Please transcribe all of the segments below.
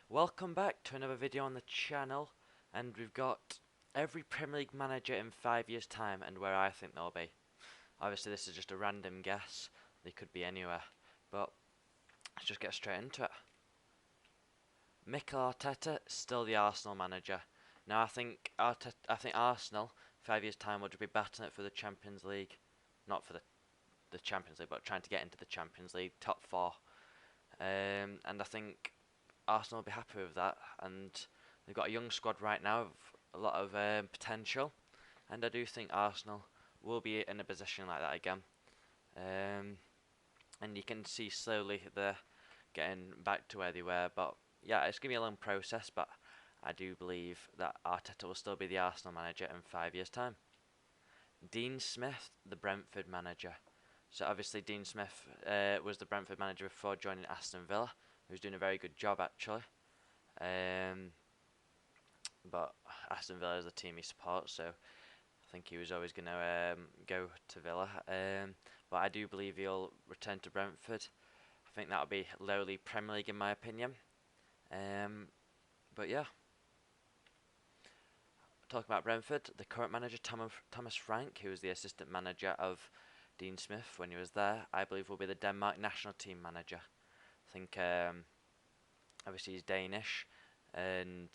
Welcome back to another video on the channel, and we've got every Premier League manager in 5 years time and where I think they'll be. Obviously this is just a random guess, they could be anywhere, but let's just get straight into it. Mikel Arteta, still the Arsenal manager. Now I think Arsenal, 5 years time, would be battling it for the Champions League. Not for the Champions League, but trying to get into the Champions League, top 4. And I think Arsenal will be happy with that, and they've got a young squad right now of a lot of potential, and I do think Arsenal will be in a position like that again. And you can see slowly they're getting back to where they were, but yeah, it's going to be a long process, but I do believe that Arteta will still be the Arsenal manager in 5 years' time. Dean Smith, the Brentford manager. So obviously Dean Smith was the Brentford manager before joining Aston Villa, who's doing a very good job actually. Um, but Aston Villa is the team he supports, so I think he was always going to go to Villa. But I do believe he'll return to Brentford. I think that'll be lowly Premier League in my opinion. But yeah, talking about Brentford, the current manager Thomas Frank, who was the assistant manager of Dean Smith when he was there, I believe will be the Denmark national team manager. I think obviously he's Danish and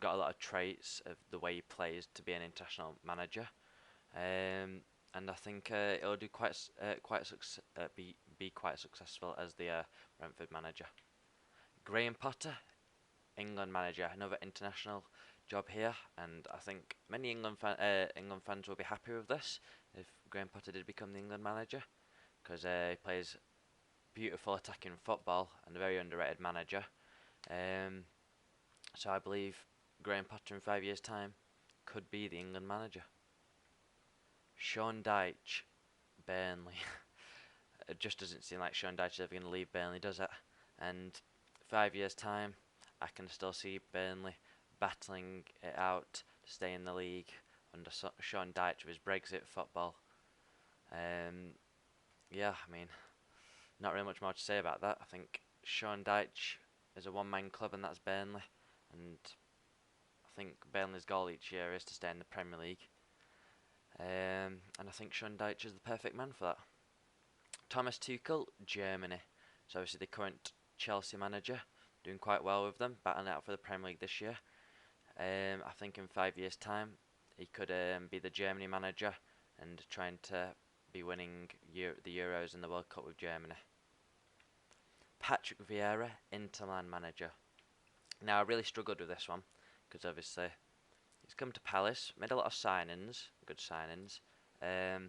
got a lot of traits of the way he plays to be an international manager. And I think he'll do be quite successful as the Brentford manager. Graham Potter, England manager, another international job here, and I think many England fans will be happy with this if Graham Potter did become the England manager, because he plays beautiful attacking football and a very underrated manager. So I believe Graham Potter in 5 years' time could be the England manager. Sean Dyche, Burnley. It just doesn't seem like Sean Dyche is ever going to leave Burnley, does it? And 5 years' time, I can still see Burnley battling it out to stay in the league under Sean Dyche with his Brexit football. Yeah, I mean, not really much more to say about that. I think Sean Dyche is a one-man club, and that's Burnley. And I think Burnley's goal each year is to stay in the Premier League. And I think Sean Dyche is the perfect man for that. Thomas Tuchel, Germany. So obviously the current Chelsea manager, doing quite well with them, battling out for the Premier League this year. I think in 5 years' time, he could be the Germany manager and trying to be winning the Euros and the World Cup with Germany. Patrick Vieira, Inter Milan manager. Now I really struggled with this one because obviously he's come to Palace, made a lot of signings, good signings. They're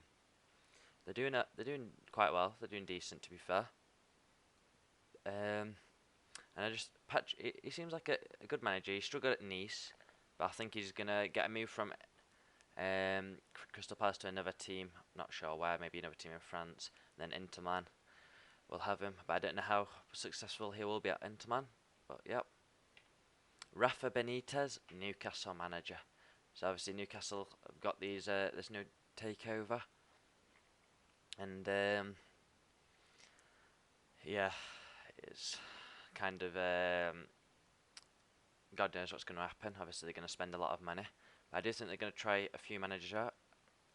doing quite well. They're doing decent, to be fair. And he seems like a good manager. He struggled at Nice, but I think he's gonna get a move from Crystal Palace to another team. Not sure where. Maybe another team in France. And then Inter Milan will have him, but I don't know how successful he will be at Inter Milan. But yep. Rafa Benitez, Newcastle manager. So obviously Newcastle have got this new takeover, and yeah, it's kind of God knows what's going to happen. Obviously they're going to spend a lot of money, but I do think they're going to try a few managers out.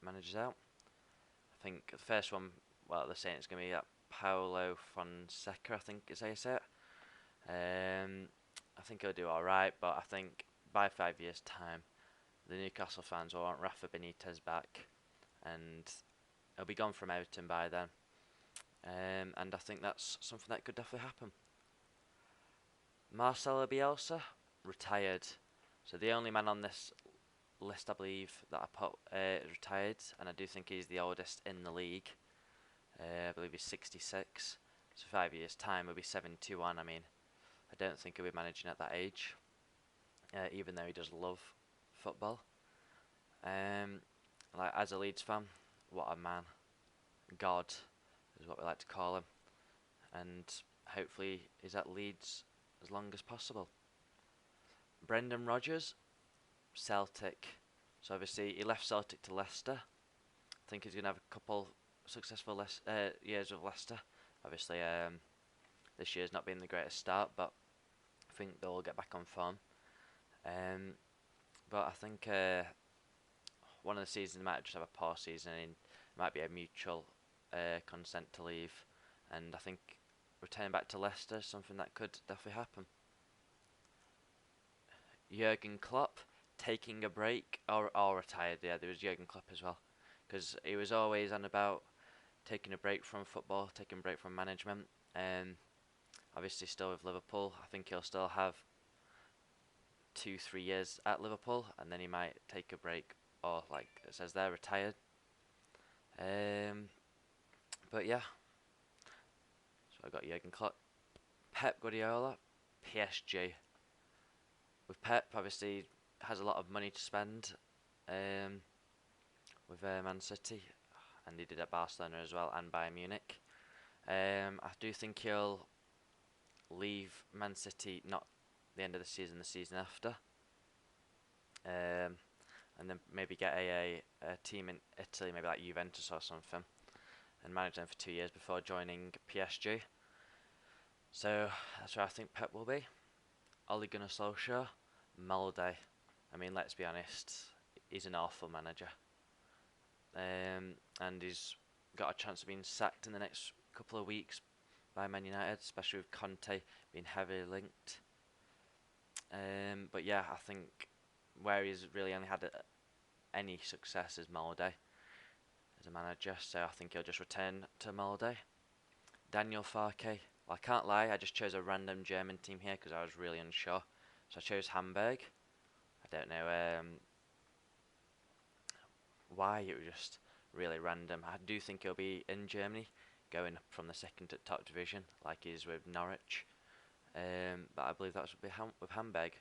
I think the first one, well, they're saying it's going to be Paulo Fonseca, I think is how you say it. I think he'll do alright, but I think by 5 years' time, the Newcastle fans will want Rafa Benitez back, and he'll be gone from Everton by then. And I think that's something that could definitely happen. Marcelo Bielsa, retired. So the only man on this list, I believe, that I put is retired, and I do think he's the oldest in the league. I believe he's 66. So 5 years' time, he'll be 71. I mean, I don't think he'll be managing at that age, even though he does love football. Like as a Leeds fan, what a man, God is what we like to call him, and hopefully he's at Leeds as long as possible. Brendan Rodgers, Celtic. So obviously he left Celtic to Leicester. I think he's going to have a couple successful years with Leicester. Obviously this year's not been the greatest start, but think they'll get back on form. Um, but I think one of the seasons might just have a poor season, and it might be a mutual consent to leave. And I think returning back to Leicester is something that could definitely happen. Jurgen Klopp taking a break or retired. Yeah, there was Jurgen Klopp as well, because he was always on about taking a break from football, taking a break from management. Um, Obviously still with Liverpool. I think he'll still have 2-3 years at Liverpool, and then he might take a break, or like it says there, retired. Um, but yeah, so I got Jurgen Klopp, Pep Guardiola, PSG. With Pep, obviously has a lot of money to spend. Um, with Man City, and he did at Barcelona as well, and Bayern Munich. I do think he'll leave Man City not the end of the season after, um, and then maybe get a team in Italy, maybe like Juventus or something, and manage them for 2 years before joining PSG. So that's where I think Pep will be. Ole Gunnar Solskjaer, Molde. I mean, let's be honest, he's an awful manager, and he's got a chance of being sacked in the next couple of weeks by Man United, especially with Conte being heavily linked. But yeah, I think where he's really only had any success is Molde as a manager, so I think he'll just return to Molde. Daniel Farke. Well, I can't lie, I just chose a random German team here because I was really unsure. So I chose Hamburg. I don't know why, it was just really random. I do think he'll be in Germany, going from the second to top division, like he is with Norwich. But I believe that's with Hamburg.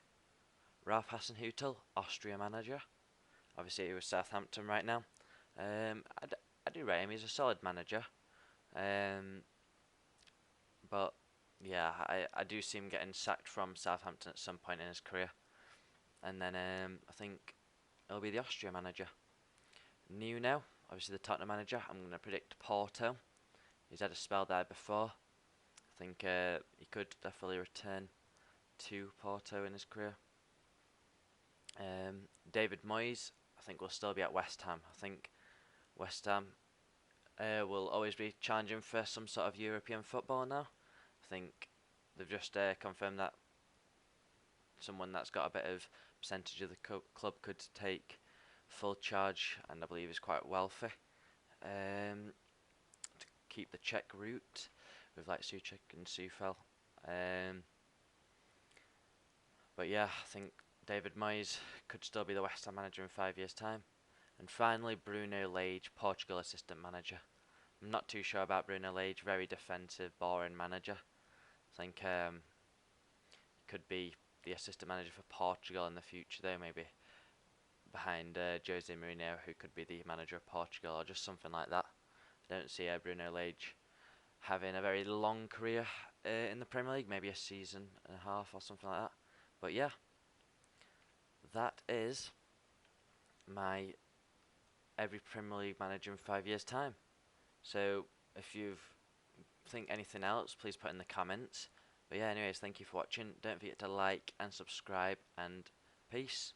Ralph Hasenhüttl, Austria manager. Obviously, he was Southampton right now. I do rate him. He's a solid manager. Um, but yeah, I do see him getting sacked from Southampton at some point in his career. And then I think it'll be the Austria manager. New now, obviously the Tottenham manager. I'm going to predict Porto. He's had a spell there before. I think he could definitely return to Porto in his career. David Moyes, I think will still be at West Ham. I think West Ham will always be challenging for some sort of European football now. I think they've just confirmed that someone that's got a bit of percentage of the club could take full charge, and I believe is quite wealthy. To keep the Czech route with like Souček and Sufel. But yeah, I think David Moyes could still be the West Ham manager in 5 years' time. And finally, Bruno Lage, Portugal assistant manager. I'm not too sure about Bruno Lage. Very defensive, boring manager. I think he could be the assistant manager for Portugal in the future, though, maybe behind Jose Mourinho, who could be the manager of Portugal, or just something like that. I don't see Bruno Lage having a very long career in the Premier League, maybe a season and a half or something like that. But yeah, that is my every Premier League manager in 5 years' time. So if you think anything else, please put in the comments. But yeah, anyways, thank you for watching. Don't forget to like and subscribe, and peace.